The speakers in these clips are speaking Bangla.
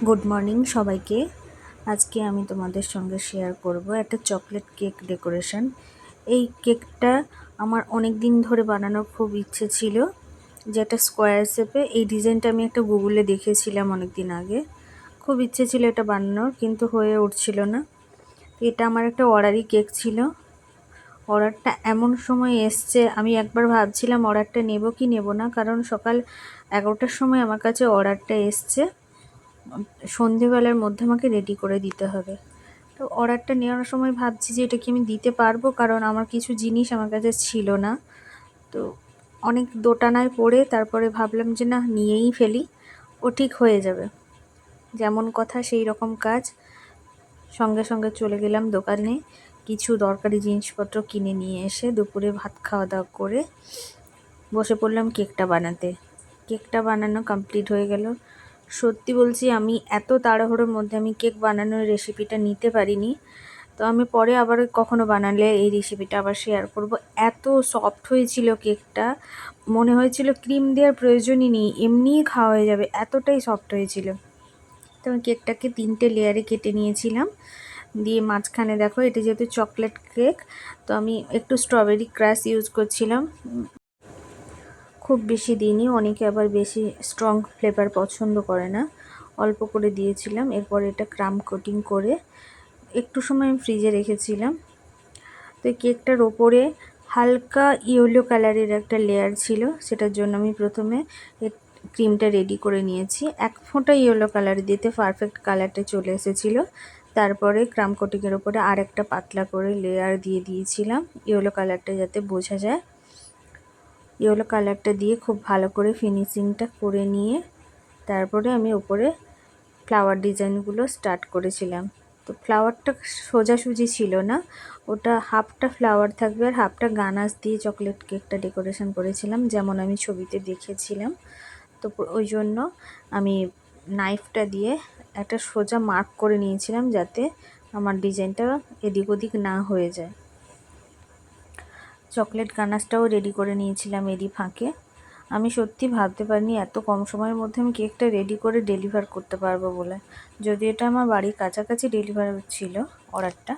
গুড মর্নিং সবাইকে। আজকে আমি তোমাদের সঙ্গে শেয়ার করব একটা চকলেট কেক ডেকোরেশন। এই কেকটা আমার অনেক দিন ধরে বানানোর খুব ইচ্ছে ছিল, যেটা স্কোয়ার শেপে। এই ডিজাইনটা আমি একটা গুগলে দেখেছিলাম অনেক দিন আগে। খুব ইচ্ছে ছিল এটা বানানোর, কিন্তু হয়ে উঠছিল না। এটা আমার একটা অর্ডারি কেক ছিল। অর্ডারটা এমন সময় এসছে, আমি একবার ভাবছিলাম অর্ডারটা নেব কি নেব না, কারণ সকাল 11টার সময় আমার কাছে অর্ডারটা এসছে। সন্ধেবেলার মধ্যে আমাকে রেডি করে দিতে হবে। তো অর্ডারটা নেওয়ার সময় ভাবছি যে এটা কি আমি দিতে পারবো, কারণ আমার কিছু জিনিস আমার কাছে ছিল না। তো অনেক দোটানায় পড়ে তারপরে ভাবলাম যে না, নিয়েই ফেলি, ও ঠিক হয়ে যাবে। যেমন কথা সেই রকম কাজ। সঙ্গে সঙ্গে চলে গেলাম দোকানে, কিছু দরকারি জিনিসপত্র কিনে নিয়ে এসে দুপুরে ভাত খাওয়া দাওয়া করে বসে পড়লাম কেকটা বানাতে। কেকটা বানানো কমপ্লিট হয়ে গেল। সত্যি বলছি, আমি এত তাড়াহুড়োর মধ্যে আমি কেক বানানোর রেসিপিটা নিতে পারিনি। তো আমি পরে আবার কখনো বানালে এই রেসিপিটা আবার শেয়ার করব। এত সফট হয়েছিল কেকটা, মনে হয়েছিল ক্রিম দেওয়ার প্রয়োজনই নেই, এমনিই খাওয়া হয়ে যাবে, এতটাই সফট হয়েছিল। তো আমি কেকটাকে 3টে লেয়ারে কেটে নিয়েছিলাম, দিয়ে মাঝখানে দেখো, এটা যেহেতু চকলেট কেক, তো আমি একটু স্ট্রবেরি ক্রাশ ইউজ করছিলাম। খুব বেশি দিইনি, অনেকে আবার বেশি স্ট্রং ফ্লেভার পছন্দ করে না, অল্প করে দিয়েছিলাম। এরপর এটা ক্রাম কোটিং করে একটু সময় আমি ফ্রিজে রেখেছিলাম। তো কেকটার ওপরে হালকা ইয়েলো কালারের একটা লেয়ার ছিল, সেটার জন্য আমি প্রথমে ক্রিমটা রেডি করে নিয়েছি। এক ফোঁটা ইয়েলো কালার দিতে পারফেক্ট কালারটা চলে এসেছিলো। তারপরে ক্রাম কোটিংয়ের ওপরে আর একটা পাতলা করে লেয়ার দিয়ে দিয়েছিলাম, ইয়েলো কালারটা যাতে বোঝা যায়। ইয়েলো কালারটা দিয়ে খুব ভালো করে ফিনিশিংটা করে নিয়ে তারপরে আমি উপরে ফ্লাওয়ার ডিজাইনগুলো স্টার্ট করেছিলাম। তো ফ্লাওয়ারটা সোজাসুজি ছিল না, ওটা হাফটা ফ্লাওয়ার থাকবে আর হাফটা গানাশ দিয়ে চকলেট কেকটা ডেকোরেশন করেছিলাম, যেমন আমি ছবিতে দেখেছিলাম। তো ওই জন্য আমি নাইফটা দিয়ে একটা সোজা মার্ক করে নিয়েছিলাম, যাতে আমার ডিজাইনটা এদিক ওদিক না হয়ে যায়। চকলেট গানাশটাও রেডি করে নিয়েছিলাম এরই ফাঁকে। আমি সত্যি ভাবতে পারিনি এত কম সময়ের মধ্যে আমি কেকটা রেডি করে ডেলিভার করতে পারবো বলে। যদি এটা আমার বাড়ির কাছাকাছি ডেলিভার ছিল অর্ডারটা,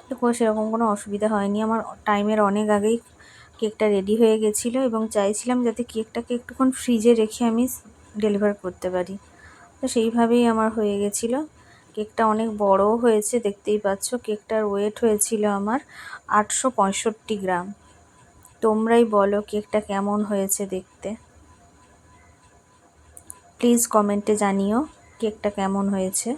তো সেরকম কোনো অসুবিধা হয়নি। আমার টাইমের অনেক আগেই কেকটা রেডি হয়ে গেছিলো এবং চাইছিলাম যাতে কেকটাকে একটুক্ষণ ফ্রিজে রেখে আমি ডেলিভার করতে পারি। তো সেইভাবেই আমার হয়ে গেছিলো। কেকটা অনেক বড়ও হয়েছে, দেখতেই পাচ্ছ। কেকটার ওয়েট হয়েছিল আমার 865 গ্রাম। তোমরাই বলো কেকটা কেমন হয়েছে দেখতে। প্লিজ কমেন্টে জানিও কেকটা কেমন হয়েছে।